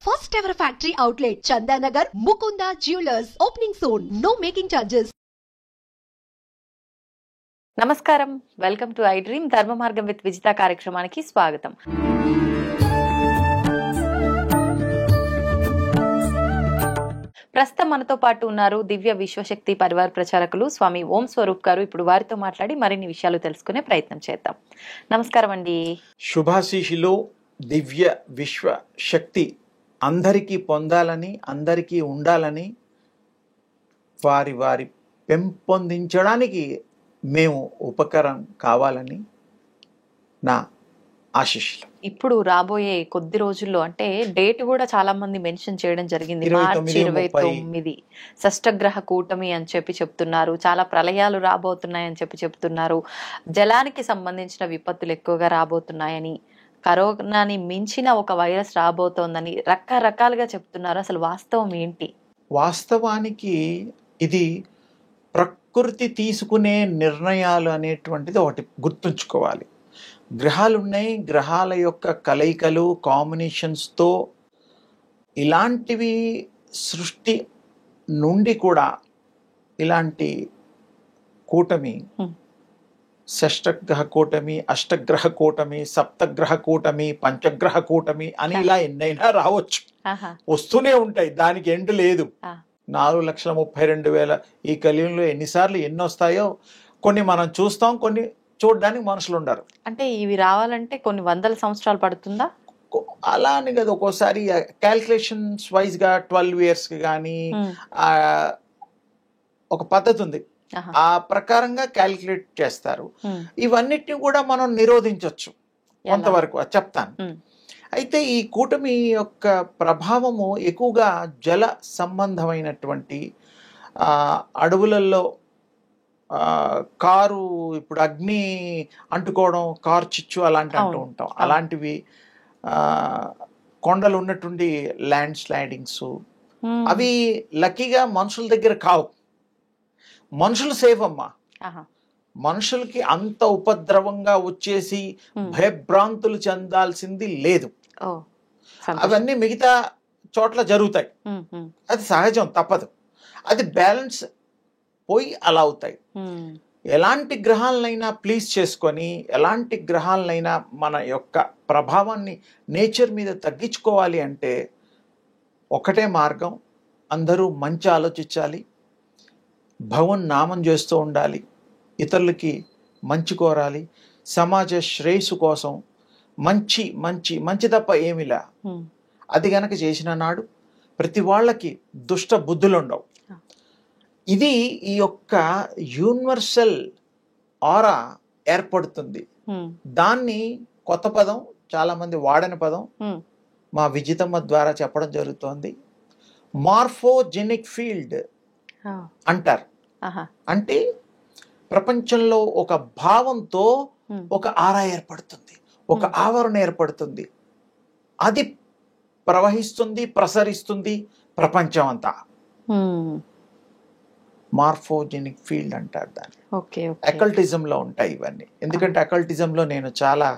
first ever factory outlet, Chandanagar, Mukunda Jewelers, opening soon. No making charges. నమస్కారం, welcome to I dream ధర్మ మార్గం with Vijitha కార్యక్రమానికి స్వాగతం. ప్రస్తుతం మనతో పాటు ఉన్నారు దివ్య విశ్వశక్తి పరివార్ ప్రచారకులు స్వామి ఓం స్వరూప్ గారు. ఇప్పుడు వారితో మాట్లాడి మరిన్ని విషయాలు తెలుసుకునే ప్రయత్నం చేద్దాం. నమస్కారం అండి. శుభాశీషులు దివ్య విశ్వ శక్తి అందరికీ పొందాలని, అందరికీ ఉండాలని, వారి వారి పెంపొందించడానికి మేము ఉపకరం కావాలని నా ఆశీస్సులు. ఇప్పుడు రాబోయే కొద్ది రోజుల్లో, అంటే డేట్ కూడా చాలా మంది మెన్షన్ చేయడం జరిగింది, మార్చి 29 షష్టగ్రహ కూటమి అని చెప్పి చెప్తున్నారు. చాలా ప్రళయాలు రాబోతున్నాయని చెప్పి చెప్తున్నారు. జలానికి సంబంధించిన విపత్తులు ఎక్కువగా రాబోతున్నాయని, కరోనాని మించిన ఒక వైరస్ రాబోతోందని రకరకాలుగా చెప్తున్నారు. అసలు వాస్తవం ఏంటి? వాస్తవానికి ఇది ప్రకృతి తీసుకునే నిర్ణయాలు అనేటువంటిది ఒకటి గుర్తుంచుకోవాలి. గ్రహాలు ఉన్నాయి, గ్రహాల యొక్క కలయికలు, కాంబినేషన్స్తో ఇలాంటివి సృష్టి నుండి కూడా ఇలాంటి కూటమి, షష్టగ్రహ కూటమి, అష్టగ్రహ కూటమి, సప్తగ్రహ కూటమి, పంచగ్రహ కూటమి అని ఇలా ఎన్నైనా రావచ్చు, వస్తూనే ఉంటాయి. దానికి ఎండ్ లేదు. 4,32,000 ఈ కలియుగంలో ఎన్నిసార్లు ఎన్ని వస్తాయో కొన్ని మనం చూస్తాం, కొన్ని చూడడానికి మనుషులు ఉండరు. అంటే ఇవి రావాలంటే కొన్ని వందల సంవత్సరాలు పడుతుందా? అలా అని కదా, ఒక్కోసారి క్యాల్కులేషన్స్ వైజ్గా 12 yearsకి కానీ ఒక పద్ధతి ఉంది, ఆ ప్రకారంగా క్యాల్కులేట్ చేస్తారు. ఇవన్నిటిని కూడా మనం నిరోధించవచ్చు కొంతవరకు, అది చెప్తాను. అయితే ఈ కూటమి యొక్క ప్రభావము ఎక్కువగా జల సంబంధమైనటువంటి, అడవులలో కారు, ఇప్పుడు అగ్ని అంటుకోవడం, కారు చిచ్చు అలాంటి అంటూ ఉంటాం, అలాంటివి, కొండలు ఉన్నటువంటి ల్యాండ్ స్లైడింగ్స్, అవి లక్కీగా మనుషుల దగ్గర కావు. మనుషులు సేఫ్ అమ్మా. మనుషులకి అంత ఉపద్రవంగా వచ్చేసి భయభ్రాంతులు చెందాల్సింది లేదు. అవన్నీ మిగతా చోట్ల జరుగుతాయి, అది సహజం, తప్పదు. అది బ్యాలెన్స్ పోయి అలా అవుతాయి. ఎలాంటి గ్రహాలనైనా ప్లీజ్ చేసుకొని, ఎలాంటి గ్రహాలనైనా మన యొక్క ప్రభావాన్ని నేచర్ మీద తగ్గించుకోవాలి అంటే ఒకటే మార్గం, అందరూ మంచి ఆలోచించాలి, భగవన్ నామం చేస్తూ ఉండాలి, ఇతరులకి మంచి కోరాలి, సమాజ శ్రేయస్సు కోసం మంచి మంచి మంచి తప్ప ఏమిలా. అది గనక చేసిన నాడు ప్రతి వాళ్ళకి దుష్ట బుద్ధులు ఉండవు. ఇది ఈ యొక్క యూనివర్సల్ ఆరా ఏర్పడుతుంది. దాన్ని కొత్త పదం, చాలా మంది వాడని పదం మా విజితమ్మ ద్వారా చెప్పడం జరుగుతోంది, మార్ఫోజెనిక్ ఫీల్డ్ అంటారు. అంటే ప్రపంచంలో ఒక భావంతో ఒక ఆరా ఏర్పడుతుంది, ఒక ఆవరణ ఏర్పడుతుంది, అది ప్రవహిస్తుంది, ప్రసరిస్తుంది ప్రపంచం అంతా. మార్ఫోజెనిక్ ఫీల్డ్ అంటారు దాన్ని. అకల్టిజంలో ఉంటాయి ఇవన్నీ. ఎందుకంటే అకల్టిజంలో నేను చాలా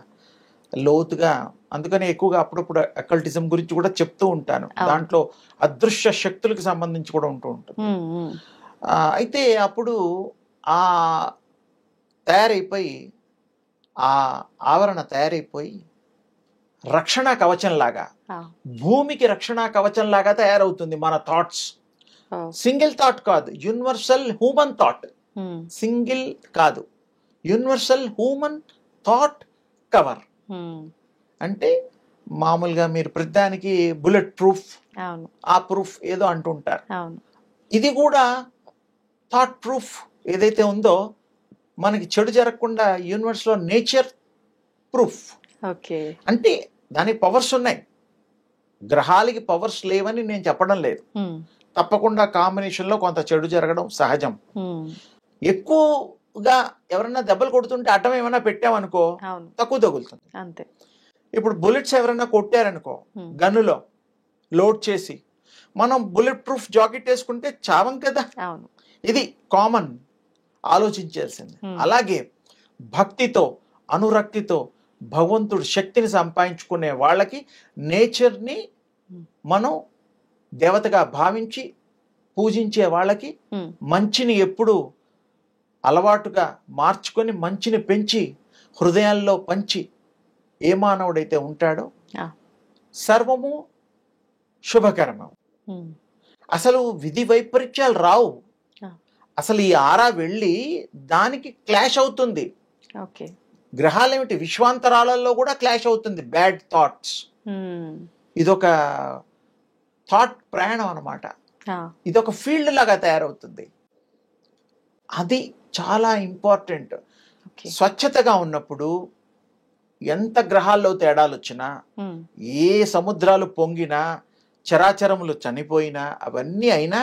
లోతుగా, అందుకని ఎక్కువగా అప్పుడప్పుడు అకల్టిజం గురించి కూడా చెప్తూ ఉంటాను. దాంట్లో అదృశ్య శక్తులకు సంబంధించి కూడా ఉంటూ ఉంటుంది. అయితే అప్పుడు ఆ తయారైపోయి, ఆ ఆవరణ తయారైపోయి రక్షణ కవచంలాగా, భూమికి రక్షణ కవచంలాగా తయారవుతుంది మన థాట్స్. సింగిల్ థాట్ కాదు, యూనివర్సల్ హ్యూమన్ థాట్. సింగిల్ కాదు, యూనివర్సల్ హ్యూమన్ థాట్ కవర్. అంటే మామూలుగా మీరు ప్రతిదానికి బుల్లెట్ ప్రూఫ్, ఆ ప్రూఫ్ ఏదో అంటుంటారు. ఇది కూడా థాట్ ప్రూఫ్ ఏదైతే ఉందో, మనకి చెడు జరగకుండా యూనివర్స్లో నేచర్ ప్రూఫ్. అంటే దానికి పవర్స్ ఉన్నాయి. గ్రహాలకి పవర్స్ లేవని నేను చెప్పడం లేదు. తప్పకుండా కాంబినేషన్లో కొంత చెడు జరగడం సహజం. ఎక్కువగా ఎవరైనా దెబ్బలు కొడుతుంటే అడ్డం ఏమైనా పెట్టామనుకో తక్కువ తగులుతుంది. ఇప్పుడు బుల్లెట్స్ ఎవరైనా కొట్టారనుకో గన్నులో లోడ్ చేసి, మనం బుల్లెట్ ప్రూఫ్ జాకెట్ వేసుకుంటే చావం కదా. ఇది కామన్, ఆలోచించాల్సింది. అలాగే భక్తితో, అనురక్తితో భగవంతుడు శక్తిని సంపాదించుకునే వాళ్ళకి నేచర్ని మనం దేవతగా భావించి పూజించే వాళ్ళకి మంచిని ఎప్పుడు అలవాటుగా మార్చుకొని మంచిని పెంచి హృదయాల్లో పంచి ఏ మానవుడైతే ఉంటాడో సర్వము శుభకరమం. అసలు విధి వైపరీత్యాలు రావు. అసలు ఈ ఆరా వెళ్ళి దానికి క్లాష్ అవుతుంది. గ్రహాలు ఏమిటి, విశ్వాంతరాలలో కూడా క్లాష్ అవుతుంది. బ్యాడ్ థాట్స్, ఇదొక థాట్ ప్రయాణం అన్నమాట. ఇదొక ఫీల్డ్ లాగా తయారవుతుంది. అది చాలా ఇంపార్టెంట్. స్వచ్ఛతగా ఉన్నప్పుడు ఎంత గ్రహాల్లో తేడాలు వచ్చినా, ఏ సముద్రాలు పొంగినా, చరాచరములు చనిపోయినా, అవన్నీ అయినా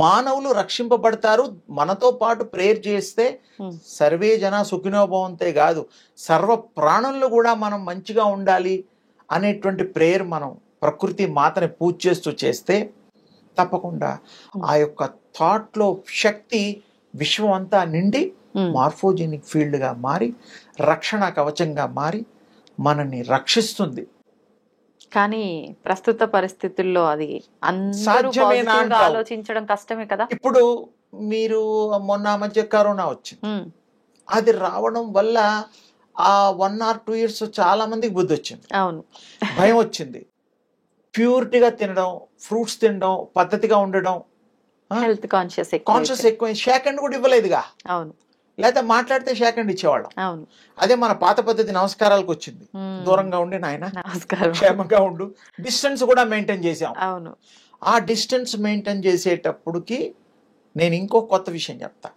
మానవులు రక్షింపబడతారు. మనతో పాటు ప్రేయర్ చేస్తే సర్వే జన సుఖినోభవంతే కాదు, సర్వ ప్రాణులు కూడా మనం మంచిగా ఉండాలి అనేటువంటి ప్రేయర్ మనం ప్రకృతి మాతని పూజ చేస్తూ చేస్తే తప్పకుండా ఆ యొక్క థాట్లో శక్తి విశ్వం అంతా నిండి మార్ఫోజెనిక్ ఫీల్డ్గా మారి రక్షణ కవచంగా మారి మనల్ని రక్షిస్తుంది. కానీ ప్రస్తుత పరిస్థితుల్లో అది ఆలోచించడం కష్టమే కదా. ఇప్పుడు మీరు మొన్న మధ్య కరోనా వచ్చింది, అది రావడం వల్ల ఆ 1 or 2 years చాలా మందికి బుద్ధి వచ్చింది. అవును, భయం వచ్చింది. ప్యూరిటీగా తినడం, ఫ్రూట్స్ తినడం, పద్ధతిగా ఉండడం, హెల్త్ కాన్షియస్ ఎక్కువ. షేకండ్ కూడా ఇవ్వలేదుగా. అవును, లేకపోతే మాట్లాడితే షేకండ్ ఇచ్చేవాళ్ళం. అవును, అదే మన పాత పద్ధతి నమస్కారాలకు వచ్చింది. దూరంగా ఉండి నాయన క్షేమంగా ఉండు, డిస్టెన్స్ కూడా మెయింటైన్ చేసాం. అవును, ఆ డిస్టెన్స్ మెయింటైన్ చేసేటప్పటికి నేను ఇంకో కొత్త విషయం చెప్తా.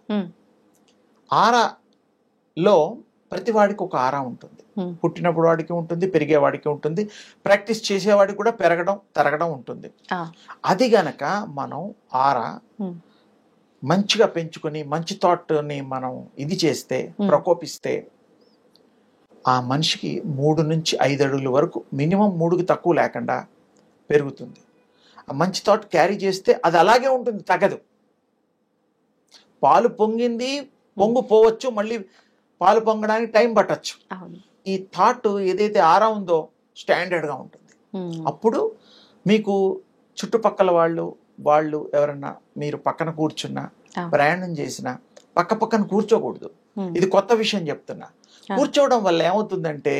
ఆరాలో ప్రతి వాడికి ఒక ఆరా ఉంటుంది. పుట్టినప్పుడు వాడికి ఉంటుంది, పెరిగేవాడికి ఉంటుంది, ప్రాక్టీస్ చేసేవాడికి కూడా పెరగడం తరగడం ఉంటుంది. అది గనక మనం ఆరా మంచిగా పెంచుకొని మంచి థాట్ని మనం ఇది చేస్తే, ప్రకోపిస్తే, ఆ మనిషికి 3 నుంచి 5 అడుగుల వరకు, మినిమం 3కి తక్కువ లేకుండా పెరుగుతుంది. ఆ మంచి థాట్ క్యారీ చేస్తే అది అలాగే ఉంటుంది, తగ్గదు. పాలు పొంగింది, పొంగు పోవచ్చు, మళ్ళీ పాలు పొంగడానికి టైం పట్టచ్చు. ఈ థాట్ ఏదైతే ఆరా ఉందో స్టాండర్డ్గా ఉంటుంది. అప్పుడు మీకు చుట్టుపక్కల వాళ్ళు ఎవరన్నా మీరు పక్కన కూర్చున్నా, ప్రయాణం చేసినా పక్కన కూర్చోకూడదు. ఇది కొత్త విషయం చెప్తున్నా. కూర్చోవడం వల్ల ఏమవుతుందంటే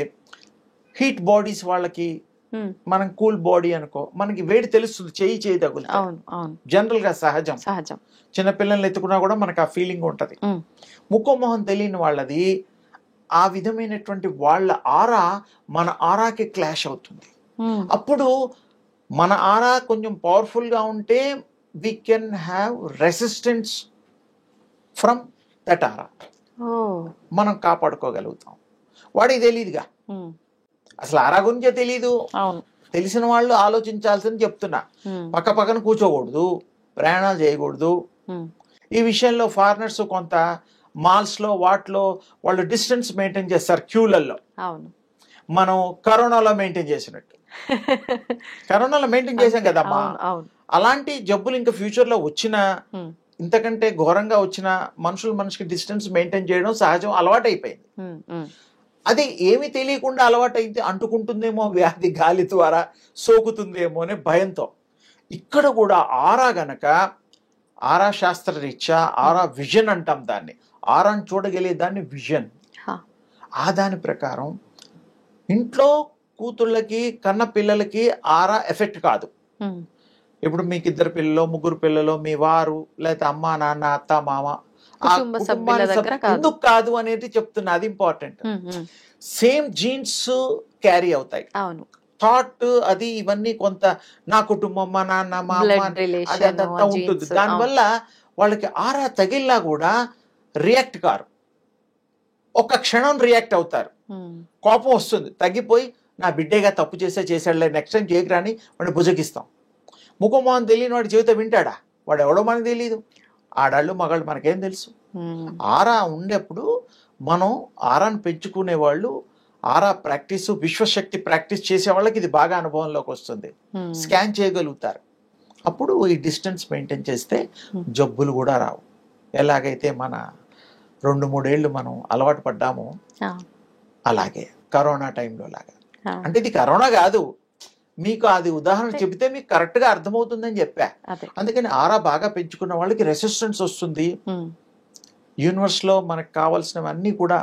హీట్ బాడీస్ వాళ్ళకి, మనం కూల్ బాడీ అనుకో, మనకి వేడి తెలుస్తుంది, చేయి తగులుతుంది. జనరల్ గా సహజం. చిన్నపిల్లల్ని ఎత్తుకున్నా కూడా మనకు ఆ ఫీలింగ్ ఉంటది. ముఖమొహం తెలియని వాళ్ళది ఆ విధమైనటువంటి వాళ్ళ ఆరా మన ఆరాకి క్లాష్ అవుతుంది. అప్పుడు మన ఆరా కొంచెం పవర్ఫుల్ గా ఉంటే we can have resistance from that aura. మనం కాపాడుకోగలుగుతాం. వాడికి తెలియదుగా, అసలు ఆరా గురించే తెలీదు. తెలిసిన వాళ్ళు ఆలోచించాల్సింది చెప్తున్నా. పక్కన కూర్చోకూడదు, ప్రయాణాలు చేయకూడదు. ఈ విషయంలో ఫారినర్స్ కొంత మాల్స్ లో వాటిలో వాళ్ళు డిస్టెన్స్ మెయింటైన్ చేస్తారు క్యూలలో. మనం కరోనాలో మెయింటైన్ చేసినట్టు. కరోనాలో మెయింటైన్ చేసాం కదమ్మా. అలాంటి జబ్బులు ఇంకా ఫ్యూచర్ లో వచ్చినా, ఇంతకంటే ఘోరంగా వచ్చిన మనిషికి డిస్టెన్స్ మెయింటైన్ చేయడం సహజం, అలవాటైపోయింది. అది ఏమి తెలియకుండా అలవాటైతే అంటుకుంటుందేమో వ్యాధి, గాలి ద్వారా సోకుతుందేమో అనే భయంతో. ఇక్కడ కూడా ఆరా గనక, ఆరా శాస్త్ర రీత్యా ఆరా విజన్ అంటాం దాన్ని. ఆరాని చూడగలిగే దాన్ని విజన్. ఆ దాని ప్రకారం ఇంట్లో కూతుళ్ళకి, కన్న పిల్లలకి ఆరా ఎఫెక్ట్ కాదు. ఇప్పుడు మీకు 2 పిల్లలు, 3 పిల్లలు, మీ వారు, లేకపోతే అమ్మ, నాన్న, అత్త, మామ, ఎందుకు కాదు అనేది చెప్తున్నా. అది ఇంపార్టెంట్. సేమ్ జీన్స్ క్యారీ అవుతాయి. థాట్ అది ఇవన్నీ కొంత నా కుటుంబం, మా నాన్న, మా అమ్మ, అదంతా ఉంటుంది. దానివల్ల వాళ్ళకి ఆరా తగిలినా కూడా రియాక్ట్ కారు. ఒక క్షణం రియాక్ట్ అవుతారు. కోపం వస్తుంది, తగ్గిపోయి నా బిడ్డేగా తప్పు చేశాడులే, నెక్స్ట్ టైం చేయకురాని వాడిని భుజగిస్తాం. ముఖమోహన్ తెలియని వాడి జీవితం వింటాడా? వాడు ఎవడో మనకు తెలియదు. ఆడాళ్ళు మగాళ్ళు మనకేం తెలుసు. ఆరా ఉండేప్పుడు మనం ఆరాను పెంచుకునే వాళ్ళు, ఆరా ప్రాక్టీస్, విశ్వశక్తి ప్రాక్టీస్ చేసే వాళ్ళకి ఇది బాగా అనుభవంలోకి వస్తుంది. స్కాన్ చేయగలుగుతారు. అప్పుడు ఈ డిస్టెన్స్ మెయింటైన్ చేస్తే జబ్బులు కూడా రావు. ఎలాగైతే మన 2-3 ఏళ్ళు మనం అలవాటు పడ్డామో అలాగే కరోనా టైంలో లాగా. అంటే ఇది కరోనా కాదు, మీకు అది ఉదాహరణ చెబితే మీకు కరెక్ట్ గా అర్థమవుతుందని చెప్పా. అందుకని ఆరా బాగా పెంచుకున్న వాళ్ళకి రెసిస్టెన్స్ వస్తుంది. యూనివర్స్ లో మనకు కావాల్సినవన్నీ కూడా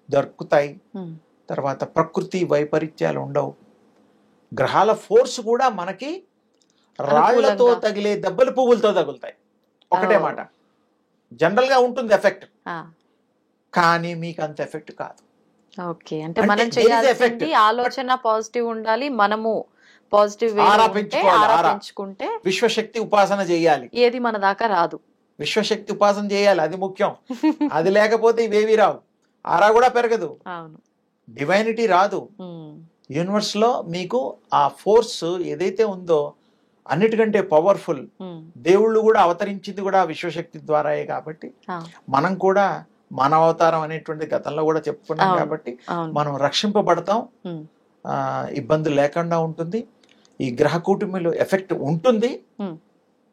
దొరుకుతాయి. తర్వాత ప్రకృతి వైపరీత్యాలు ఉండవు. గ్రహాల ఫోర్స్ కూడా మనకి రాళ్లతో తగిలే దెబ్బలు పువ్వులతో తగులుతాయి. ఒకటే మాట, జనరల్ గా ఉంటుంది ఎఫెక్ట్, కానీ మీకు అంత ఎఫెక్ట్ కాదు. ఓకే, అంటే మనం చేయాల్సింది ఆలోచన పాజిటివ్ ఉండాలి, మనము పాజిటివ్ పెంచుకుంటే విశ్వశక్తి ఉపాసన చేయాలి. ఏది మన దాకా రాదు, విశ్వశక్తి ఉపాసన చేయాలి, అది ముఖ్యం. అది లేకపోతే ఇవేవి రావు, ఆరా కూడా పెరగదు, డివైనిటీ రాదు. యూనివర్స్ లో మీకు ఆ ఫోర్స్ ఏదైతే ఉందో అన్నిటికంటే పవర్ఫుల్. దేవుళ్ళు కూడా అవతరించింది కూడా విశ్వశక్తి ద్వారాయే. కాబట్టి మనం కూడా మానవ అవతారం అనేటువంటి గతంలో కూడా చెప్పుకున్నాం. కాబట్టి మనం రక్షింపబడతాం, ఇబ్బందులు లేకుండా ఉంటుంది. ఈ గ్రహ కూటమిలో ఎఫెక్ట్ ఉంటుంది.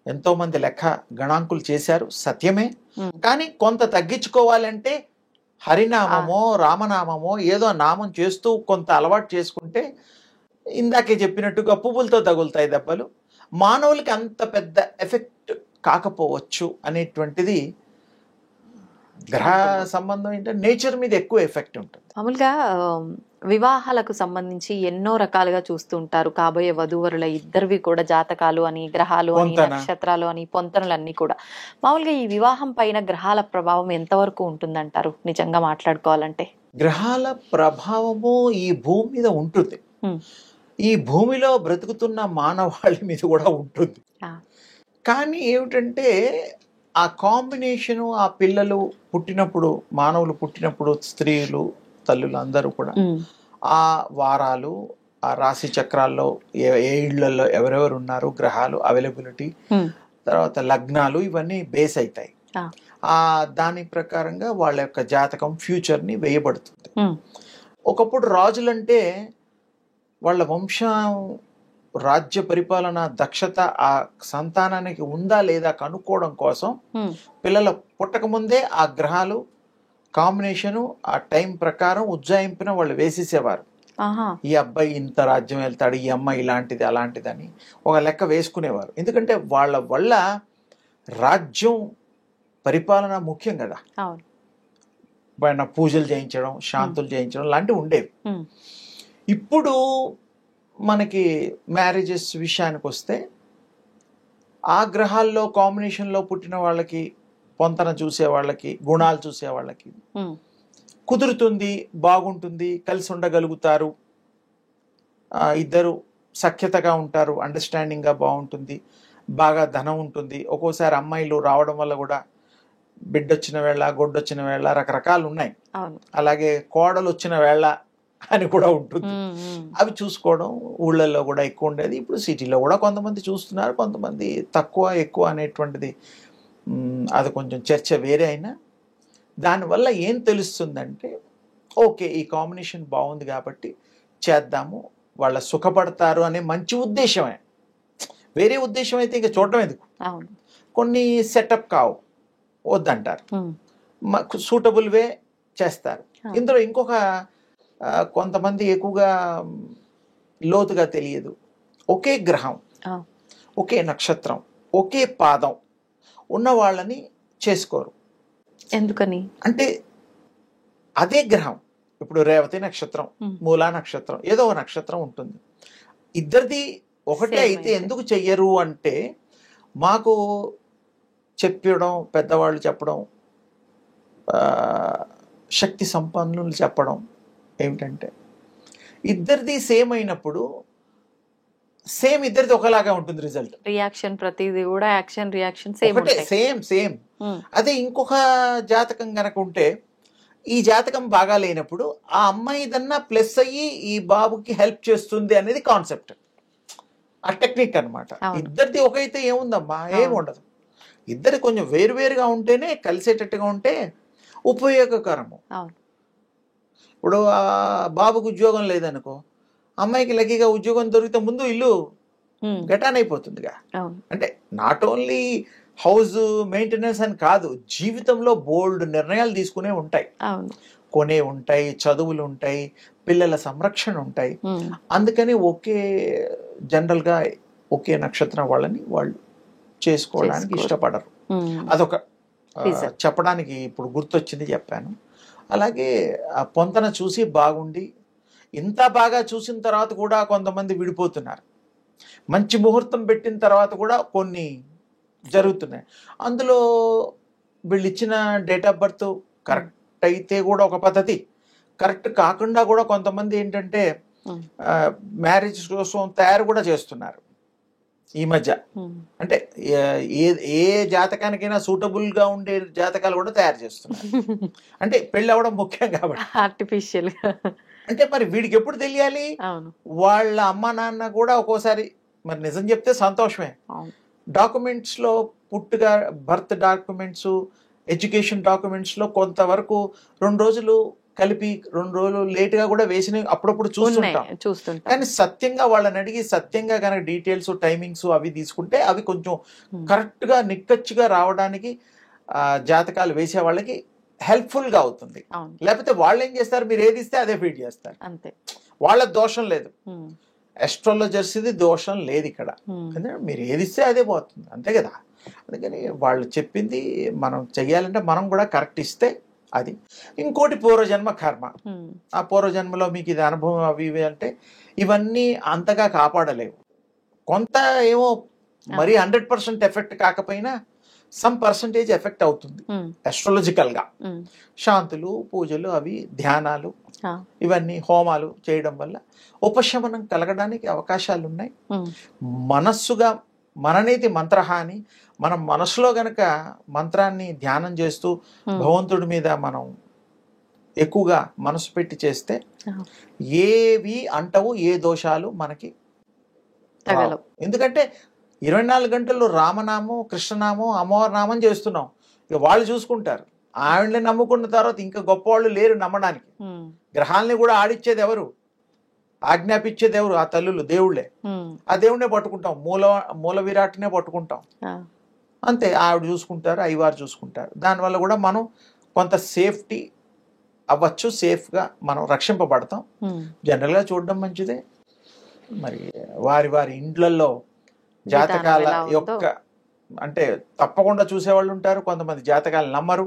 ఎంతో మంది లెక్క గణాంకులు చేశారు, సత్యమే. కానీ కొంత తగ్గించుకోవాలంటే హరినామమో రామనామమో ఏదో నామం చేస్తూ కొంత అలవాటు చేసుకుంటే ఇందాకే చెప్పినట్టుగా పువ్వులతో తగులుతాయి దెబ్బలు. మానవులకి అంత పెద్ద ఎఫెక్ట్ కాకపోవచ్చు అనేటువంటిది గ్రహ సంబంధం ఏంటంటే నేచర్ మీద ఎక్కువ ఎఫెక్ట్ ఉంటుంది. మామూలుగా వివాహాలకు సంబంధించి ఎన్నో రకాలుగా చూస్తూ ఉంటారు. కాబోయే వధూవరుల ఇద్దరివి కూడా జాతకాలు అని, గ్రహాలు అని, నక్షత్రాలు అని, పొంతనలన్నీ కూడా. మామూలుగా ఈ వివాహం పైన గ్రహాల ప్రభావం ఎంతవరకు ఉంటుందంటారు నిజంగా మాట్లాడుకోవాలంటే? గ్రహాల ప్రభావము ఈ భూమి మీద ఉంటుంది, ఈ భూమిలో బ్రతుకుతున్న మానవాళి మీద కూడా ఉంటుంది. కానీ ఏమిటంటే ఆ కాంబినేషను, ఆ పిల్లలు పుట్టినప్పుడు, మానవులు పుట్టినప్పుడు, స్త్రీలు తల్లులు అందరూ కూడా ఆ వారాలు, ఆ రాశి చక్రాల్లో ఏ ఇళ్లలో ఎవరెవరు ఉన్నారు, గ్రహాలు అవైలబిలిటీ, తర్వాత లగ్నాలు, ఇవన్నీ బేస్ అవుతాయి. దాని ప్రకారంగా వాళ్ళ యొక్క జాతకం ఫ్యూచర్ ని వేయబడుతుంది. ఒకప్పుడు రాజులంటే వాళ్ళ వంశం రాజ్య పరిపాలన దక్షత ఆ సంతానానికి ఉందా లేదా కనుక్కోవడం కోసం పిల్లల పుట్టక ముందే ఆ గ్రహాలు కాంబినేషను ఆ టైం ప్రకారం ఉజ్జాయింపున వాళ్ళు వేసేసేవారు. ఈ అబ్బాయి ఇంత రాజ్యం వెళ్తాడు, ఈ అమ్మాయి ఇలాంటిది అలాంటిదని ఒక లెక్క వేసుకునేవారు. ఎందుకంటే వాళ్ళ వల్ల రాజ్యం పరిపాలన ముఖ్యం కదా. పూజలు చేయించడం, శాంతులు చేయించడం లాంటివి ఉండేవి. ఇప్పుడు మనకి మ్యారేజెస్ విషయానికి వస్తే ఆ గ్రహాల్లో కాంబినేషన్లో పుట్టిన వాళ్ళకి, పొంతన చూసే వాళ్ళకి, గుణాలు చూసే వాళ్ళకి కుదురుతుంది, బాగుంటుంది, కలిసి ఉండగలుగుతారు, ఇద్దరు సఖ్యతగా ఉంటారు, అండర్స్టాండింగ్గా బాగుంటుంది, బాగా ధనం ఉంటుంది. ఒక్కోసారి అమ్మాయిలు రావడం వల్ల కూడా బిడ్డొచ్చిన వేళ, గొడ్డొచ్చిన వేళ రకరకాలు ఉన్నాయి. అలాగే కోడలు వచ్చిన వేళ అని కూడా ఉంటుంది. అవి చూసుకోవడం ఊళ్ళల్లో కూడా ఎక్కువ ఉండేది. ఇప్పుడు సిటీలో కూడా కొంతమంది చూస్తున్నారు, కొంతమంది తక్కువ ఎక్కువ అనేటువంటిది అది కొంచెం చర్చ వేరే అయినా దానివల్ల ఏం తెలుస్తుందంటే ఓకే ఈ కాంబినేషన్ బాగుంది కాబట్టి చేద్దాము, వాళ్ళ సుఖపడతారు అనే మంచి ఉద్దేశమే. వేరే ఉద్దేశం అయితే ఇంకా చూడడం ఎందుకు. కొన్ని సెటప్ కావు, వద్దంటారు, సూటబుల్ వే చేస్తారు. ఇందులో ఇంకొక కొంతమంది ఎక్కువగా లోతుగా తెలియదు. ఒకే గ్రహం, ఒకే నక్షత్రం, ఒకే పాదం ఉన్న వాళ్ళని చేసుకోరు. ఎందుకని అంటే అదే గ్రహం, ఇప్పుడు రేవతి నక్షత్రం, మూలా నక్షత్రం, ఏదో ఒక నక్షత్రం ఉంటుంది, ఇద్దరిది ఒకటే అయితే ఎందుకు చెయ్యరు అంటే మాకు చెప్పడం, పెద్దవాళ్ళు చెప్పడం, శక్తి సంపన్నులు చెప్పడం ఏమిటంటే ఇద్దరిది సేమ్ అయినప్పుడు సేమ్ ఇద్దరిది ఒకలాగా ఉంటుంది రిజల్ట్, రియాక్షన్ ప్రతిది కూడా యాక్షన్ రియాక్షన్ సేమ్. అదే ఇంకొక జాతకం గనక ఉంటే ఈ జాతకం బాగా లేనప్పుడు ఆ అమ్మాయి దన్నా ప్లస్ అయ్యి ఈ బాబుకి హెల్ప్ చేస్తుంది అనేది కాన్సెప్ట్, ఆ టెక్నిక్ అనమాట. ఇద్దరిది ఒకైతే ఏముందమ్మా, ఏముండదు. ఇద్దరు కొంచెం వేరువేరుగా ఉంటేనే కలిసేటట్టుగా ఉంటే ఉపయోగకరము. ఇప్పుడు ఆ బాబుకు ఉద్యోగం లేదనుకో, అమ్మాయికి లక్కీగా ఉద్యోగం దొరికితే ముందు ఇల్లు గటాన్ అయిపోతుందిగా. అంటే నాట్ ఓన్లీ హౌస్ మెయింటెనెన్స్ అని కాదు, జీవితంలో బోల్డ్ నిర్ణయాలు తీసుకునే ఉంటాయి, కొనే ఉంటాయి, చదువులు ఉంటాయి, పిల్లల సంరక్షణ ఉంటాయి. అందుకని ఒకే జనరల్గా ఒకే నక్షత్రం వాళ్ళని వాళ్ళు చేసుకోవడానికి ఇష్టపడరు. అదొక చెప్పడానికి ఇప్పుడు గుర్తొచ్చింది చెప్పాను. అలాగే ఆ పొంతన చూసి బాగుండి ఇంత బాగా చూసిన తర్వాత కూడా కొంతమంది విడిపోతున్నారు. మంచి ముహూర్తం పెట్టిన తర్వాత కూడా కొన్ని జరుగుతున్నాయి. అందులో వీళ్ళు ఇచ్చిన డేట్ ఆఫ్ బర్త్ కరెక్ట్ అయితే కూడా ఒక పద్ధతి, కరెక్ట్ కాకుండా కూడా కొంతమంది ఏంటంటే మ్యారేజ్ కోసం తయారు కూడా చేస్తున్నారు ఈ మధ్య. అంటే ఏ జాతకానికైనా సూటబుల్ గా ఉండే జాతకాలు కూడా తయారు చేస్తున్నారు. అంటే పెళ్ళి అవ్వడం ముఖ్యం కాబట్టి ఆర్టిఫిషియల్. అంటే మరి వీడికి ఎప్పుడు తెలియాలి? వాళ్ళ అమ్మ నాన్న కూడా ఒక్కోసారి మరి నిజం చెప్తే సంతోషమే. డాక్యుమెంట్స్ లో పుట్టుగా బర్త్ డాక్యుమెంట్స్, ఎడ్యుకేషన్ డాక్యుమెంట్స్ లో కొంతవరకు 2 రోజులు కలిపి 2 రోజులు లేట్ గా కూడా వేసినవి అప్పుడప్పుడు చూస్తుంటాం. కానీ సత్యంగా వాళ్ళని అడిగి సత్యంగా కనుక డీటెయిల్స్, టైమింగ్స్ అవి తీసుకుంటే అవి కొంచెం కరెక్ట్ గా నిక్కచ్చిగా రావడానికి జాతకాలు వేసే వాళ్ళకి హెల్ప్ఫుల్ గా అవుతుంది. లేకపోతే వాళ్ళు ఏం చేస్తారు, మీరు ఏది ఇస్తే అదే ఫీడ్ చేస్తారు. అంతే, వాళ్ళ దోషం లేదు. అస్ట్రాలజర్స్ ఇది దోషం లేదు ఇక్కడ. మీరు ఏది ఇస్తే అదే పోతుంది, అంతే కదా. అందుకని వాళ్ళు చెప్పింది మనం చెయ్యాలంటే మనం కూడా కరెక్ట్ ఇస్తే అది. ఇంకోటి పూర్వజన్మ కర్మ. ఆ పూర్వజన్మలో మీకు ఇది అనుభవం అవి ఇవి అంటే ఇవన్నీ అంతగా కాపాడలేవు. కొంత ఏమో మరీ 100% ఎఫెక్ట్ కాకపోయినా సమ్ పర్సంటేజ్ ఎఫెక్ట్ అవుతుంది అస్ట్రాలజికల్ గా. శాంతులు, పూజలు, అవి ధ్యానాలు, ఇవన్నీ హోమాలు చేయడం వల్ల ఉపశమనం కలగడానికి అవకాశాలు ఉన్నాయి. మనస్సుగా మననేది మంత్రహాని, మనం మనసులో గనక మంత్రాన్ని ధ్యానం చేస్తూ భగవంతుడి మీద మనం ఎక్కువగా మనసు పెట్టి చేస్తే ఏవి అంటవు, ఏ దోషాలు మనకి. ఎందుకంటే 24 గంటల్లో రామనామం, కృష్ణనామం, అమ్మవారి నామం చేస్తున్నాం. ఇక వాళ్ళు చూసుకుంటారు. ఆవిడని నమ్ముకున్న తర్వాత ఇంకా గొప్పవాళ్ళు లేరు నమ్మడానికి. గ్రహాలని కూడా ఆడిచ్చేది ఎవరు, ఆజ్ఞాపించేది ఎవరు? ఆ తల్లులు, దేవుళ్ళే. ఆ దేవుడినే పట్టుకుంటాం, మూల విరాట్నే పట్టుకుంటాం. అంతే, ఆవిడ చూసుకుంటారు, అయ్యవారు చూసుకుంటారు. దానివల్ల కూడా మనం కొంత సేఫ్టీ అవ్వచ్చు, సేఫ్గా మనం రక్షింపబడతాం. జనరల్గా చూడడం మంచిదే. మరి వారి వారి ఇండ్లలో జాతకాల యొక్క అంటే తప్పకుండా చూసేవాళ్ళు ఉంటారు. కొంతమంది జాతకాలు నమ్మరు,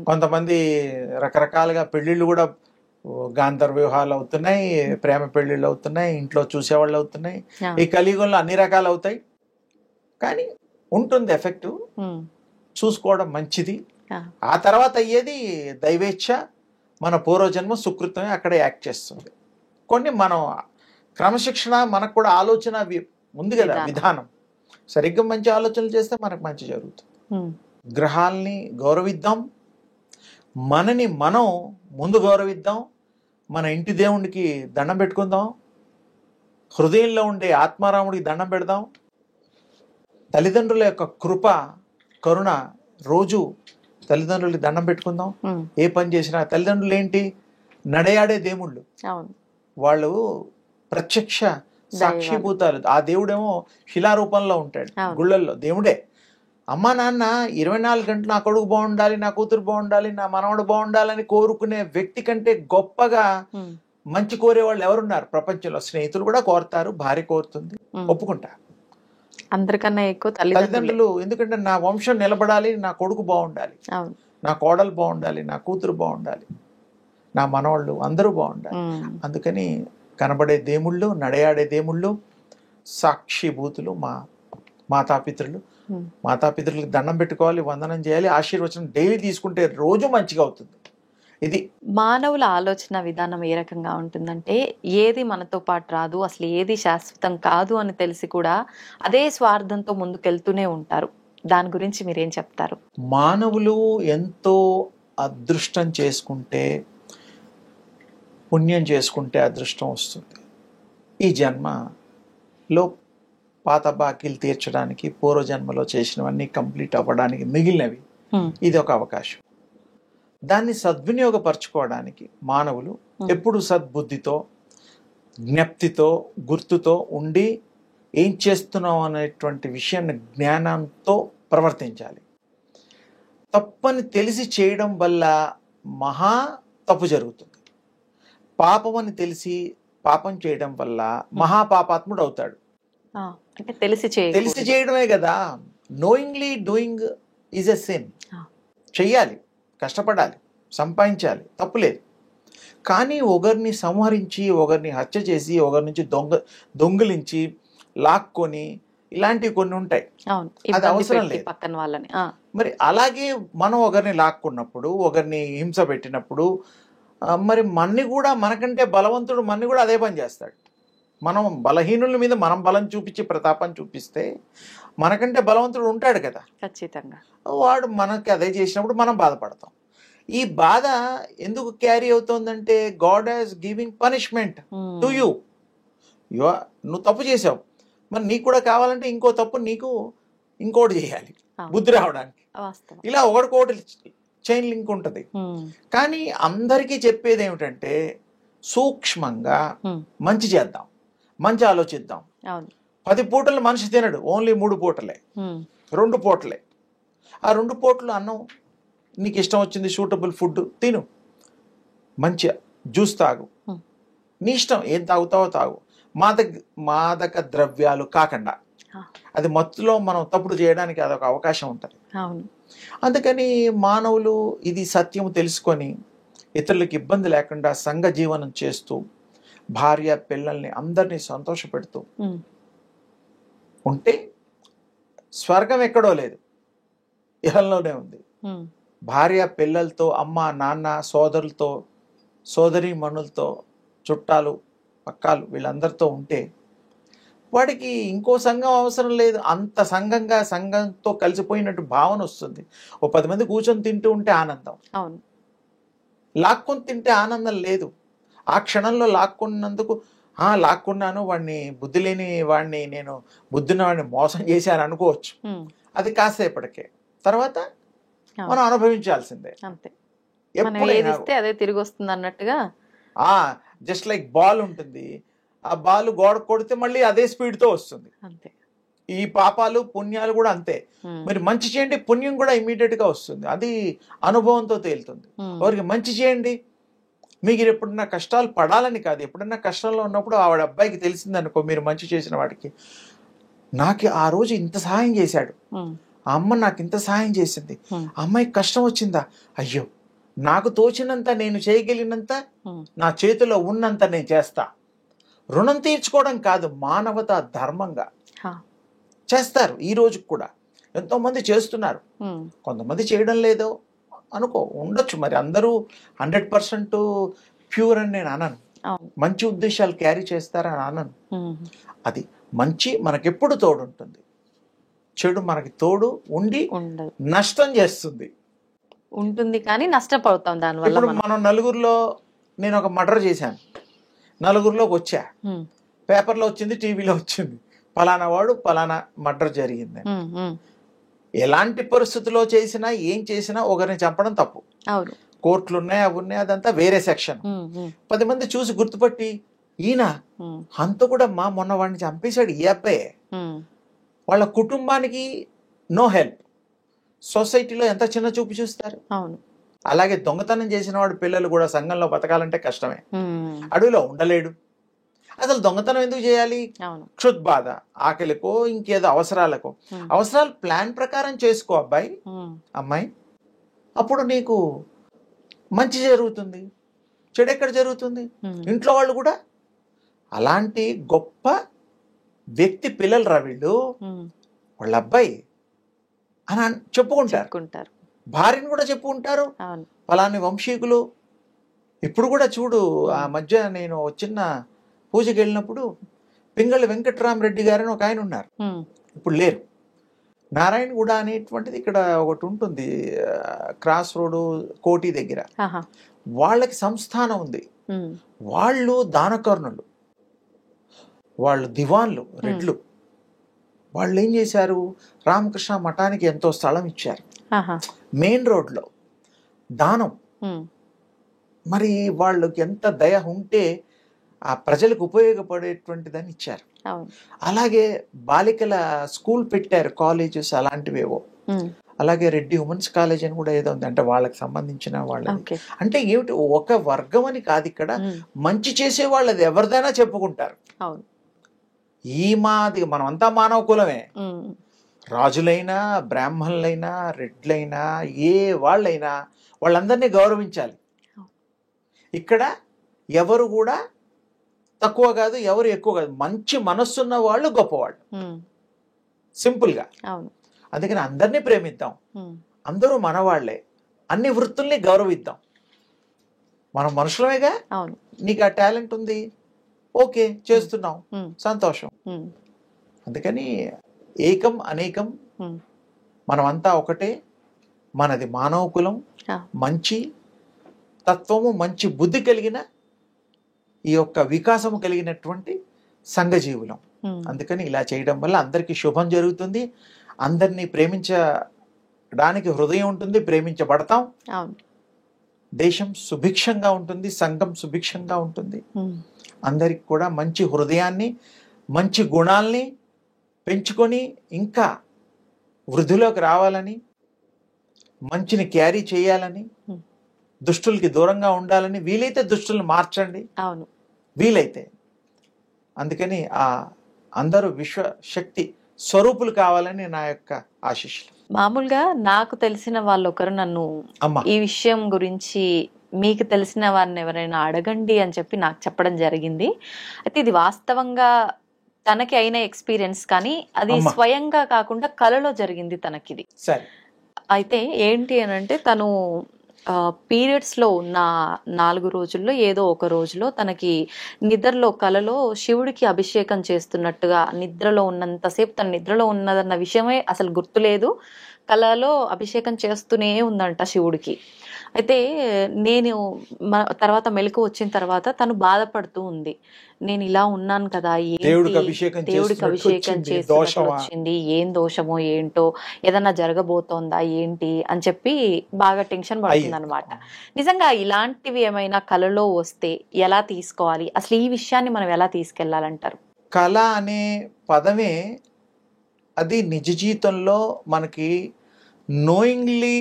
కొంతమంది రకరకాలుగా పెళ్లిళ్ళు కూడా గాంధర్వ వివాహాలు అవుతున్నాయి, ప్రేమ పెళ్లిళ్ళు అవుతున్నాయి, ఇంట్లో చూసేవాళ్ళు అవుతున్నాయి. ఈ కలియుగంలో అన్ని రకాలు అవుతాయి. కానీ ఉంటుంది ఎఫెక్ట్, చూసుకోవడం మంచిది. ఆ తర్వాత అయ్యేది దైవేచ్ఛ, మన పూర్వజన్మ సుకృతమే అక్కడ యాక్ట్ చేస్తుంది. కొన్ని మనం క్రమశిక్షణ, మనకు కూడా ఆలోచన ఉంది కదా, విధానం సరిగ్గా మంచి ఆలోచనలు చేస్తే మనకు మంచి జరుగుతుంది. గ్రహాలని గౌరవిద్దాం, మనని మనం ముందు గౌరవిద్దాం, మన ఇంటి దేవుడికి దండం పెట్టుకుందాం, హృదయంలో ఉండే ఆత్మారాముడికి దండం పెడదాం, తల్లిదండ్రుల యొక్క కృప కరుణ రోజు తల్లిదండ్రులకి దండం పెట్టుకుందాం. ఏ పని చేసినా తల్లిదండ్రులు ఏంటి, నడయాడే దేవుళ్ళు, వాళ్ళు ప్రత్యక్ష సాక్షిభూతాలు. ఆ దేవుడేమో శిలారూపంలో ఉంటాడు గుళ్ళల్లో, దేవుడే. అమ్మా నాన్న 24 గంటలు నా కొడుకు బాగుండాలి, నా కూతురు బాగుండాలి, నా మనవడు బాగుండాలని కోరుకునే వ్యక్తి కంటే గొప్పగా మంచి కోరేవాళ్ళు ఎవరున్నారు ప్రపంచంలో? స్నేహితులు కూడా కోరుతారు, భార్య కోరుతుంది, ఒప్పుకుంటా. అందరికన్నా ఎక్కువ తల్లిదండ్రులు. ఎందుకంటే నా వంశం నిలబడాలి, నా కొడుకు బాగుండాలి, నా కోడలు బాగుండాలి, నా కూతురు బాగుండాలి, నా మనవాళ్ళు అందరూ బాగుండాలి. అందుకని కనబడే దేవుళ్ళు, నడయాడే దేవుళ్ళు, సాక్షిభూతులు మా మాతాపితృలు. మాతాపితృలకు దండం పెట్టుకోవాలి, వందనం చేయాలి, ఆశీర్వచనం డైలీ తీసుకుంటే రోజు మంచిగా అవుతుంది. ఇది మానవుల ఆలోచన విధానం ఏ రకంగా ఉంటుందంటే, ఏది మనతో పాటు రాదు, అసలు ఏది శాశ్వతం కాదు అని తెలిసి కూడా అదే స్వార్థంతో ముందుకెళ్తూనే ఉంటారు. దాని గురించి మీరేం చెప్తారు? మానవులు ఎంతో అదృష్టం చేసుకుంటే, పుణ్యం చేసుకుంటే అదృష్టం వస్తుంది. ఈ జన్మలో పాత బాకీలు తీర్చడానికి, పూర్వజన్మలో చేసినవన్నీ కంప్లీట్ అవ్వడానికి మిగిలినవి, ఇది ఒక అవకాశం. దాన్ని సద్వినియోగపరచుకోవడానికి మానవులు ఎప్పుడు సద్బుద్ధితో, జ్ఞప్తితో, గుర్తుతో ఉండి ఏం చేస్తున్నాం అనేటువంటి విషయాన్ని జ్ఞానంతో ప్రవర్తించాలి. తప్పని తెలిసి చేయడం వల్ల మహా తప్పు జరుగుతుంది. పాపం అని తెలిసి పాపం చేయడం వల్ల మహాపాపాత్ముడు అవుతాడు. అంటే తెలిసి చేయడమే కదా. Knowingly doing is a sin. చెయ్యాలి, కష్టపడాలి, సంపాదించాలి, తప్పులేదు. కానీ ఒకరిని సంహరించి, ఒకరిని హత్య చేసి, ఒకరి నుంచి దొంగిలించి లాక్కొని ఇలాంటివి కొన్ని ఉంటాయి, అది అవసరం లేదు పక్కన వాళ్ళని. మరి అలాగే మనం ఒకరిని లాక్కున్నప్పుడు, ఒకరిని హింస పెట్టినప్పుడు, మరి మన్ని కూడా మనకంటే బలవంతుడు మన్ని కూడా అదే పని చేస్తాడు. మనం బలహీనుల మీద మనం బలం చూపించి ప్రతాపం చూపిస్తే మనకంటే బలవంతుడు ఉంటాడు కదా, ఖచ్చితంగా వాడు మనకి అదే చేసినప్పుడు మనం బాధపడతాం. ఈ బాధ ఎందుకు క్యారీ అవుతుందంటే God has giving punishment to you. నువ్వు తప్పు చేసావు, మరి నీకు కూడా కావాలంటే ఇంకో తప్పు నీకు ఇంకోటి చేయాలి బుద్ధి రావడానికి. ఇలా ఒకటికోటి చైన్ లింక్ ఉంటుంది. కానీ అందరికీ చెప్పేది ఏమిటంటే సూక్ష్మంగా మంచి చేద్దాం, మంచి ఆలోచిద్దాం. 10 పూటలు మనిషి తినడు, ఓన్లీ 3 పూటలే, 2 పూటలే. ఆ 2 పూటలు అన్నం నీకు ఇష్టం వచ్చింది సూటబుల్ ఫుడ్ తిను, మంచిగా జ్యూస్ తాగు, నీ ఇష్టం ఏం తాగుతావో తాగు, మాదక ద్రవ్యాలు కాకుండా. అది మత్తులో మనం తప్పుడు చేయడానికి అదొక అవకాశం ఉంటుంది. అందుకని మానవులు ఇది సత్యం తెలుసుకొని ఇతరులకు ఇబ్బంది లేకుండా సంఘ జీవనం చేస్తూ భార్య పిల్లల్ని అందరినీ సంతోషపెడుతూ ఉంటే స్వర్గం ఎక్కడో లేదు, ఇహంలోనే ఉంది. భార్య పిల్లలతో, అమ్మ నాన్న, సోదరులతో, సోదరి మనులతో, చుట్టాలు పక్కాలు వీళ్ళందరితో ఉంటే వాడికి ఇంకో సంఘం అవసరం లేదు. అంత సంఘంతో కలిసిపోయినట్టు భావన వస్తుంది. 10 మంది కూర్చొని తింటూ ఉంటే ఆనందం, లాక్కొని తింటే ఆనందం లేదు. ఆ క్షణంలో లాక్కున్నందుకు లాక్కున్నాను, వాడిని బుద్ధి లేని వాడిని, నేను బుద్ధిని వాడిని మోసం చేశాను అనుకోవచ్చు. అది కాసేపటికే, తర్వాత మనం అనుభవించాల్సిందే. అదే తిరిగి వస్తుంది అన్నట్టుగా. జస్ట్ లైక్ బాల్ ఉంటుంది, ఆ బాల్ గోడ కొడితే మళ్ళీ అదే స్పీడ్ తో వస్తుంది. ఈ పాపాలు పుణ్యాలు కూడా అంతే. మరి మంచి చేయండి, పుణ్యం కూడా ఇమీడియట్ గా వస్తుంది. అది అనుభవంతో తేలుతుంది. ఎవరికి మంచి చేయండి, మీకు ఎప్పుడన్నా కష్టాలు పడాలని కాదు, ఎప్పుడన్నా కష్టంలో ఉన్నప్పుడు ఆవిడ అబ్బాయికి తెలిసిందనుకో మీరు మంచి చేసిన వాడికి, నాకు ఆ రోజు ఇంత సహాయం చేశాడు, ఆ అమ్మ నాకు ఇంత సహాయం చేసింది, అమ్మాయికి కష్టం వచ్చిందా, అయ్యో నాకు తోచినంత, నేను చేయగలిగినంత, నా చేతిలో ఉన్నంత నేను చేస్తా. రుణం తీర్చుకోవడం కాదు, మానవత ధర్మంగా చేస్తారు. ఈ రోజు కూడా ఎంతో మంది చేస్తున్నారు, కొంతమంది చేయడం లేదో అనుకో ఉండొచ్చు. మరి అందరూ 100% ప్యూర్ అని నేను అనను, మంచి ఉద్దేశాలు క్యారీ చేస్తారని అనను. అది మంచి మనకెప్పుడు తోడు ఉంటుంది, చెడు మనకి తోడు ఉండి నష్టం చేస్తుంది ఉంటుంది, కానీ నష్టపోతాం దానివల్ల. మనం నలుగురిలో నేను ఒక మర్డర్ చేశాను, నలుగురిలోకి వచ్చా, పేపర్లో వచ్చింది, టీవీలో వచ్చింది, పలానా వాడు పలానా మర్డర్ జరిగింది. ఎలాంటి పరిస్థితుల్లో చేసినా ఏం చేసినా ఒకరిని చంపడం తప్పు. కోర్టులు ఉన్నాయి, అవి ఉన్నాయి, అదంతా వేరే సెక్షన్. 10 మంది చూసి గుర్తుపట్టి ఈయన హంతకుడు మా మొన్న వాడిని చంపేశాడు ఈ అబ్బాయే, వాళ్ళ కుటుంబానికి నో హెల్ప్, సొసైటీలో ఎంత చిన్న చూపు చూస్తారు. అలాగే దొంగతనం చేసిన వాడు పిల్లలు కూడా సంఘంలో బతకాలంటే కష్టమే, అడవిలో ఉండలేడు. అసలు దొంగతనం ఎందుకు చేయాలి? క్షుద్బాధ, ఆకలికో ఇంకేదో అవసరాలకో. అవసరాలు ప్లాన్ ప్రకారం చేసుకో అబ్బాయి అమ్మాయి, అప్పుడు నీకు మంచి జరుగుతుంది. చెడు ఎక్కడ జరుగుతుంది? ఇంట్లో వాళ్ళు కూడా అలాంటి గొప్ప వ్యక్తి పిల్లలు రా వీళ్ళు, వాళ్ళ అబ్బాయి అని చెప్పుకుంటారు, భార్యను కూడా చెప్పుకుంటారు, పలాని వంశీకులు. ఇప్పుడు కూడా చూడు, ఆ మధ్య నేను చిన్న పూజకి వెళ్ళినప్పుడు పింగళి వెంకట్రామరెడ్డి గారని ఒక ఆయన ఉన్నారు, ఇప్పుడు లేరు. నారాయణగూడ అనేటువంటిది ఇక్కడ ఒకటి ఉంటుంది, క్రాస్ రోడ్ కోటి దగ్గర, వాళ్ళకి సంస్థానం ఉంది. వాళ్ళు దానకర్ణులు, వాళ్ళు దివాన్లు, రెడ్లు. వాళ్ళు ఏం చేశారు, రామకృష్ణ మఠానికి ఎంతో స్థలం ఇచ్చారు, మెయిన్ రోడ్లో దానం. మరి వాళ్ళకి ఎంత దయ ఉంటే ఆ ప్రజలకు ఉపయోగపడేటువంటిదని ఇచ్చారు. అలాగే బాలికల స్కూల్ పెట్టారు, కాలేజెస్ అలాంటివేవో. అలాగే రెడ్డి ఉమెన్స్ కాలేజ్ అని కూడా ఏదో ఉంది, అంటే వాళ్ళకి సంబంధించిన వాళ్ళది. అంటే ఏమిటి, ఒక వర్గం అని కాదు, ఇక్కడ మంచి చేసే వాళ్ళది ఎవరిదైనా చెప్పుకుంటారు. మాది మనమంతా మానవ కులమే. రాజులైనా, బ్రాహ్మణులైనా, రెడ్లైనా, ఏ వాళ్ళైనా వాళ్ళందరినీ గౌరవించాలి. ఇక్కడ ఎవరు కూడా తక్కువ కాదు, ఎవరు ఎక్కువ కాదు. మంచి మనస్సున్న వాళ్ళు గొప్పవాళ్ళు, సింపుల్గా. అందుకని అందరినీ ప్రేమిద్దాం, అందరూ మనవాళ్లే, అన్ని వృత్తుల్ని గౌరవిద్దాం. మనం మనుషులమేగా. నీకు ఆ టాలెంట్ ఉంది, ఓకే, చేస్తున్నాం, సంతోషం. అందుకని ఏకం అనేకం, మనమంతా ఒకటే, మనది మానవ కులం, మంచి తత్వము, మంచి బుద్ధి కలిగిన ఈ యొక్క వికాసము కలిగినటువంటి సంఘజీవులం. అందుకని ఇలా చేయడం వల్ల అందరికీ శుభం జరుగుతుంది. అందరినీ ప్రేమించడానికి హృదయం ఉంటుంది, ప్రేమించబడతాం. దేశం సుభిక్షంగా ఉంటుంది, సంఘం సుభిక్షంగా ఉంటుంది. అందరికి కూడా మంచి హృదయాన్ని, మంచి గుణాల్ని పెంచుకొని ఇంకా వృద్ధిలోకి రావాలని, మంచిని క్యారీ చేయాలని, దుష్టులకి దూరంగా ఉండాలని, వీలైతే దుష్టుల్ని మార్చండి వీలైతే. అందుకని అందరూ విశ్వశక్తి స్వరూపులు కావాలని నా యొక్క ఆశీస్సులు. మామూలుగా నాకు తెలిసిన వాళ్ళు ఒకరు నన్ను ఈ విషయం గురించి మీకు తెలిసిన వారిని ఎవరైనా అడగండి అని చెప్పి నాకు చెప్పడం జరిగింది. అయితే ఇది వాస్తవంగా తనకి అయిన ఎక్స్పీరియన్స్, కానీ అది స్వయంగా కాకుండా కలలో జరిగింది తనకిది. అయితే ఏంటి అని అంటే, తను పీరియడ్స్లో ఉన్న 4 రోజుల్లో ఏదో ఒక రోజులో తనకి నిద్రలో కలలో శివుడికి అభిషేకం చేస్తున్నట్టుగా, నిద్రలో ఉన్నంతసేపు తన నిద్రలో ఉన్నదన్న విషయమే అసలు గుర్తులేదు, కలలో అభిషేకం చేస్తూనే ఉందంట శివుడికి. అయితే నేను తర్వాత మెలకు వచ్చిన తర్వాత తను బాధపడుతూ ఉంది, నేను ఇలా ఉన్నాను కదా, దేవుడికి అభిషేకం వచ్చింది, ఏం దోషమో ఏంటో, ఏదన్నా జరగబోతోందా ఏంటి అని చెప్పి బాగా టెన్షన్ పడుతుంది అనమాట. నిజంగా ఇలాంటివి ఏమైనా కలలో వస్తే ఎలా తీసుకోవాలి, అసలు ఈ విషయాన్ని మనం ఎలా తీసుకెళ్లాలంటారు? కళ అనే పదమే అది నిజ జీవితంలో మనకి నోయింగ్లీ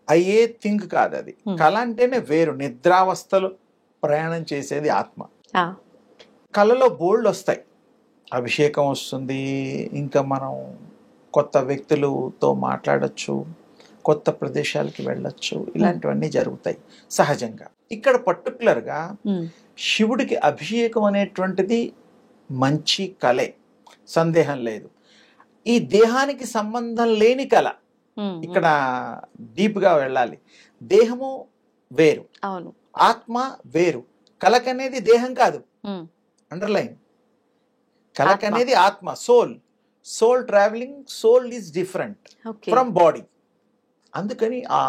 అయ్యే థింక్ కాదు. అది కళ అంటేనే వేరు. నిద్రావస్థలు ప్రయాణం చేసేది ఆత్మ. కళలో బోల్డ్ వస్తాయి, అభిషేకం వస్తుంది, ఇంకా మనం కొత్త వ్యక్తులతో మాట్లాడచ్చు, కొత్త ప్రదేశాలకి వెళ్ళొచ్చు, ఇలాంటివన్నీ జరుగుతాయి సహజంగా. ఇక్కడ పర్టికులర్గా శివుడికి అభిషేకం అనేటువంటిది మంచి కళే, సందేహం లేదు. ఈ దేహానికి సంబంధం లేని కళ. ఇక్కడ డీప్ గా వెళ్ళాలి. దేహము వేరు, ఆత్మ వేరు. కలకనేది దేహం కాదు, అండర్లైన్. కలకనేది ఆత్మ, soul travelling. Soul is different from body. అందుకని ఆ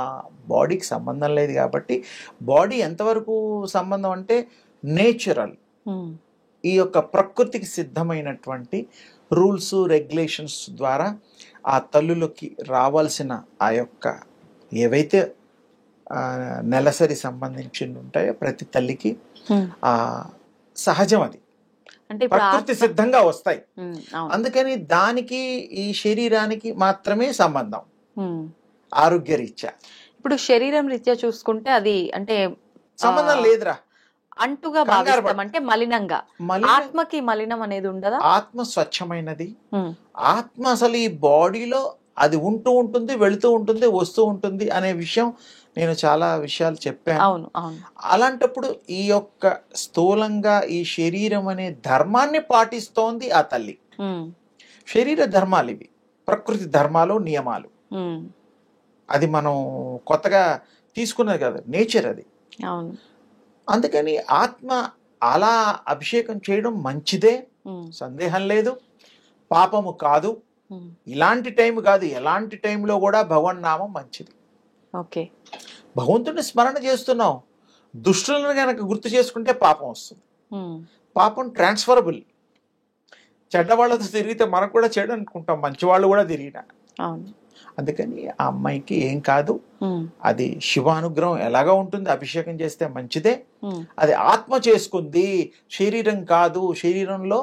బాడీకి సంబంధం లేదు కాబట్టి, బాడీ ఎంతవరకు సంబంధం అంటే నేచురల్, ఈ యొక్క ప్రకృతికి సిద్ధమైనటువంటి రూల్స్ రెగ్యులేషన్స్ ద్వారా ఆ తల్లులకి రావాల్సిన ఆ యొక్క ఏవైతే నెలసరి సంబంధించి ఉంటాయో ప్రతి తల్లికి ఆ సహజం, అది అంటే ప్రకృతి సిద్ధంగా వస్తాయి. అందుకని దానికి ఈ శరీరానికి మాత్రమే సంబంధం, ఆరోగ్య రీత్యా. ఇప్పుడు శరీరం రీత్యా చూసుకుంటే అది అంటే సంబంధం లేదురా, అంటుగా భావిస్తాం, అంటే మలినంగా. ఆత్మకి మలినం అనేది ఉండదా? ఆత్మ స్వచ్ఛమైనది. ఆత్మ అసలు ఈ బాడీలో అది ఉంటూ ఉంటుంది, వెళుతూ ఉంటుంది, వస్తూ ఉంటుంది అనే విషయం నేను చాలా విషయాలు చెప్పాను. అలాంటప్పుడు ఈ యొక్క స్థూలంగా ఈ శరీరం అనే ధర్మాన్ని పాటిస్తోంది ఆ తల్లి. శరీర ధర్మాలు ఇవి, ప్రకృతి ధర్మాలు, నియమాలు. అది మనం కొత్తగా తీసుకున్నది కదా, నేచర్ అది. అందుకని ఆత్మ అలా అభిషేకం చేయడం మంచిదే, సందేహం లేదు, పాపము కాదు. ఇలాంటి టైం కాదు, ఎలాంటి టైంలో కూడా భగవన్నామం మంచిది. భగవంతుడిని స్మరణ చేస్తున్నాం, దుష్టులను కనుక గుర్తు చేసుకుంటే పాపం వస్తుంది. పాపం ట్రాన్స్ఫరబుల్. చెడ్డవాళ్ళతో తిరిగితే మనకు కూడా చెడు అనుకుంటాం, మంచివాళ్ళు కూడా తిరిగినా. అందుకని ఆ అమ్మాయికి ఏం కాదు, అది శివానుగ్రహం ఎలాగా ఉంటుంది, అభిషేకం చేస్తే మంచిదే. అది ఆత్మ చేసుకుంది, శరీరం కాదు. శరీరంలో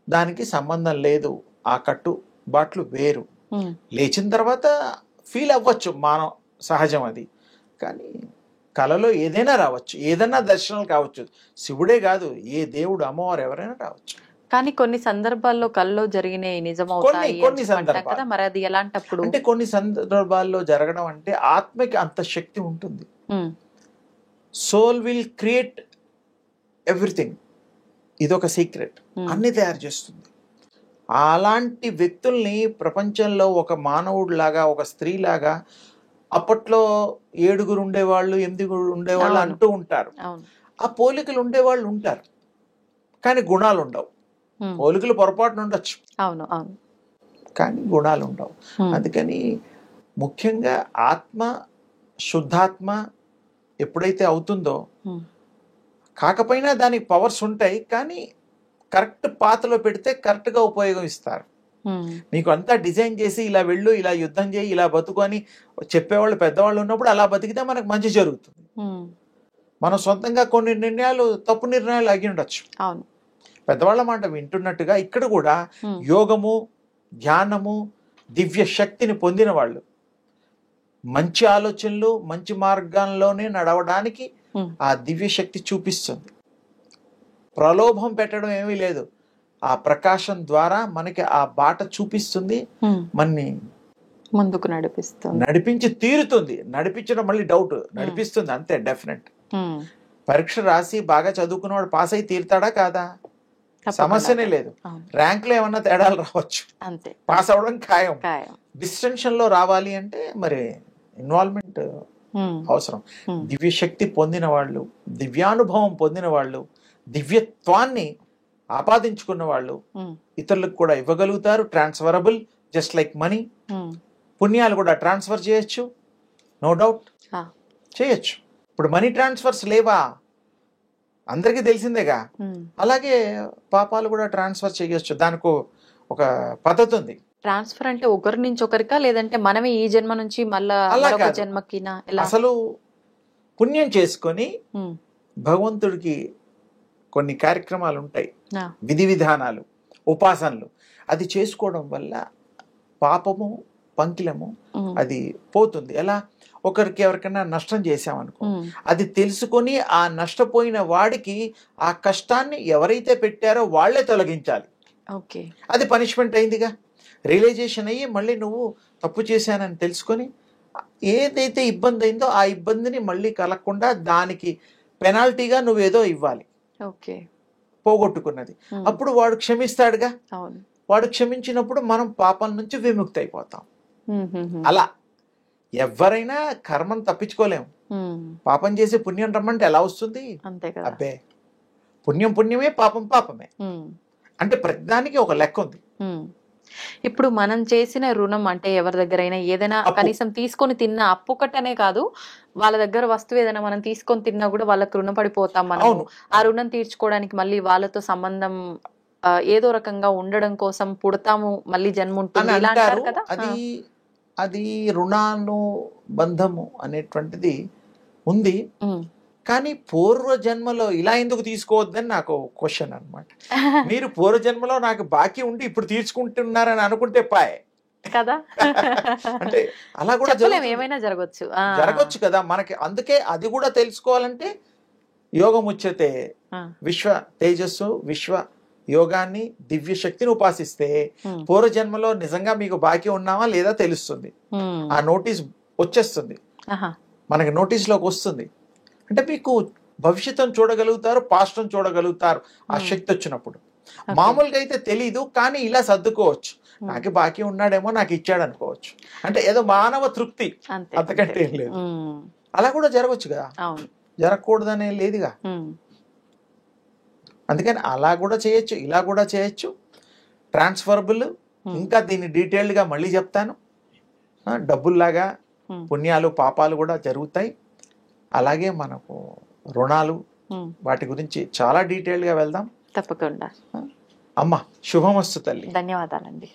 దానికి సంబంధం లేదు, ఆ కట్టుబాట్లు వేరు. లేచిన తర్వాత ఫీల్ అవ్వచ్చు, మానవ సహజం అది. కానీ కళలో ఏదైనా రావచ్చు, ఏదైనా దర్శనాలు కావచ్చు. శివుడే కాదు, ఏ దేవుడు, అమ్మవారు ఎవరైనా రావచ్చు. కానీ కొన్ని సందర్భాల్లో కల్లో జరిగిన నిజమవుతాయి కొన్ని సందర్భాలు కదా, మరి అది ఎలాంటప్పుడు? అంటే కొన్ని సందర్భాల్లో జరగడం అంటే ఆత్మకి అంత శక్తి ఉంటుంది. సోల్ విల్ క్రియేట్ ఎవ్రీథింగ్, ఇదొక సీక్రెట్, అన్ని తయారు చేస్తుంది. అలాంటి వ్యక్తుల్ని ప్రపంచంలో ఒక మానవుడిలాగా, ఒక స్త్రీలాగా, అప్పట్లో 7 ఉండేవాళ్ళు, 8 ఉండేవాళ్ళు అంటూ ఉంటారు. ఆ పోలికలు ఉండేవాళ్ళు ఉంటారు, కానీ గుణాలు ఉండవు. పోలికలు పొరపాటున ఉండొచ్చు, కానీ గుణాలు ఉండవు. అందుకని ముఖ్యంగా ఆత్మ శుద్ధాత్మ ఎప్పుడైతే అవుతుందో, కాకపోయినా దానికి పవర్స్ ఉంటాయి, కానీ కరెక్ట్ పాత్రలో పెడితే కరెక్ట్గా ఉపయోగిస్తారు. నీకు అంతా డిజైన్ చేసి ఇలా వెళ్ళు, ఇలా యుద్ధం చేయి, ఇలా బతుకు అని చెప్పేవాళ్ళు పెద్దవాళ్ళు ఉన్నప్పుడు అలా బతికితే మనకు మంచి జరుగుతుంది. మనం సొంతంగా కొన్ని నిర్ణయాలు తప్పు నిర్ణయాలు అగి ఉండొచ్చు. పెద్దవాళ్ళ మాట వింటున్నట్టుగా ఇక్కడ కూడా యోగము, ధ్యానము, దివ్య శక్తిని పొందిన వాళ్ళు మంచి ఆలోచనలు, మంచి మార్గంలోనే నడవడానికి ఆ దివ్య శక్తి చూపిస్తుంది. ప్రలోభం పెట్టడం ఏమీ లేదు, ఆ ప్రకాశం ద్వారా మనకి ఆ బాట చూపిస్తుంది, మనని ముందుకు నడిపించి తీరుతుంది. నడిపించడం మళ్ళీ డౌట్, నడిపిస్తుంది అంతే, డెఫినెట్. పరీక్ష రాసి బాగా చదువుకున్నవాడు పాస్ అయి తీరుతాడా కాదా? సమస్యనే లేదు. ర్యాంకులో ఏమన్నా తేడాలు రావచ్చు, పాస్ అవడం ఖాయం. డిస్టింక్షన్ లో రావాలి అంటే మరి ఇన్వాల్వ్మెంట్ అవసరం. దివ్య శక్తి పొందిన వాళ్ళు, దివ్యానుభవం పొందిన వాళ్ళు, దివ్యత్వాన్ని ఆపాదించుకున్న వాళ్ళు ఇతరులకు కూడా ఇవ్వగలుగుతారు. Transferable, just like money. పుణ్యాలు కూడా ట్రాన్స్ఫర్ చేయొచ్చు, నో డౌట్ చేయొచ్చు. ఇప్పుడు మనీ ట్రాన్స్ఫర్స్ లేవా, అందరికీ తెలిసిందేగా. అలాగే పాపాలు కూడా ట్రాన్స్ఫర్ చేయొచ్చు, దానికి ఒక పద్ధతి ఉంది. ట్రాన్స్ఫర్ అంటే ఒకరి నుంచి ఒకరికా, లేదంటే మనమే ఈ జన్మ నుంచి మళ్ళా జన్మకి? అసలు పుణ్యం చేసుకొని భగవంతుడికి కొన్ని కార్యక్రమాలు ఉంటాయి, విధి విధానాలు, ఉపాసనలు. అది చేసుకోవడం వల్ల పాపము, పంకిలము అది పోతుంది. ఎలా? ఒకరికి ఎవరికైనా నష్టం చేశామనుకో, అది తెలుసుకొని ఆ నష్టపోయిన వాడికి ఆ కష్టాన్ని ఎవరైతే పెట్టారో వాళ్లే తొలగించాలి. అది పనిష్మెంట్ అయిందిగా. రియలైజేషన్ అయ్యి మళ్ళీ నువ్వు తప్పు చేశానని తెలుసుకొని ఏదైతే ఇబ్బంది అయిందో ఆ ఇబ్బందిని మళ్ళీ కలగకుండా దానికి పెనాల్టీగా నువ్వేదో ఇవ్వాలి, పోగొట్టుకున్నది. అప్పుడు వాడు క్షమిస్తాడుగా. వాడు క్షమించినప్పుడు మనం పాపం నుంచి విముక్తి అయిపోతాం. అలా ఎవరైనా కర్మను తప్పించుకోలేము. పాపం చేసి పుణ్యం రమ్మంటే ఎలా వస్తుంది? అబ్బే, పుణ్యం పుణ్యమే, పాపం పాపమే. అంటే ప్రతిదానికి ఒక లెక్క ఉంది. ఇప్పుడు మనం చేసిన రుణం అంటే ఎవరి దగ్గరైనా ఏదైనా కనీసం తీసుకొని తిన్న అప్పు ఒకటనే కాదు, వాళ్ళ దగ్గర వస్తువు ఏదైనా మనం తీసుకొని తిన్నా కూడా వాళ్ళకి రుణపడిపోతాం. మనం ఆ రుణం తీర్చుకోవడానికి మళ్ళీ వాళ్ళతో సంబంధం ఏదో రకంగా ఉండడం కోసం పుడతాము, మళ్ళీ జన్మ ఉంటుంది కదా. అది రుణాను బంధము అనేటువంటిది ఉంది, కానీ పూర్వ జన్మలో ఇలా ఎందుకు తీసుకోవద్దని నాకు క్వశ్చన్ అనమాట. మీరు పూర్వ జన్మలో నాకు బాకీ ఉండి ఇప్పుడు తీర్చుకుంటున్నారని అనుకుంటే పాయే కదా. అంటే అలా కూడా ఏమైనా జరగచ్చు కదా మనకి. అందుకే అది కూడా తెలుసుకోవాలంటే యోగం ఉచ్యతే, విశ్వ తేజస్సు, విశ్వ యోగాన్ని, దివ్య శక్తిని ఉపాసిస్తే పూర్వజన్మలో నిజంగా మీకు బాకీ ఉన్నామా లేదా తెలుస్తుంది. ఆ నోటీస్ వచ్చేస్తుంది, మనకి నోటీస్ లోకి వస్తుంది. అంటే మీకు భవిష్యత్తును చూడగలుగుతారు, పాస్ట్ను చూడగలుగుతారు ఆ శక్తి వచ్చినప్పుడు. మామూలుగా అయితే తెలీదు, కానీ ఇలా సర్దుకోవచ్చు. నాకు బాకీ ఉన్నాడేమో, నాకు ఇచ్చాడు అనుకోవచ్చు. అంటే ఏదో మానవ తృప్తి, అంతకంటే ఏం లేదు. అలా కూడా జరగచ్చు కదా, జరగకూడదనే లేదుగా. అందుకని అలా కూడా చేయొచ్చు, ఇలా కూడా చేయొచ్చు. ట్రాన్స్ఫరబుల్. ఇంకా దీన్ని డీటెయిల్డ్గా మళ్ళీ చెప్తాను. డబ్బుల్లాగా పుణ్యాలు పాపాలు కూడా జరుగుతాయి. అలాగే మనకు రుణాలు, వాటి గురించి చాలా డీటెయిల్డ్గా వెళ్దాం తప్పకుండా. అమ్మ శుభమస్తు తల్లి. ధన్యవాదాలండి.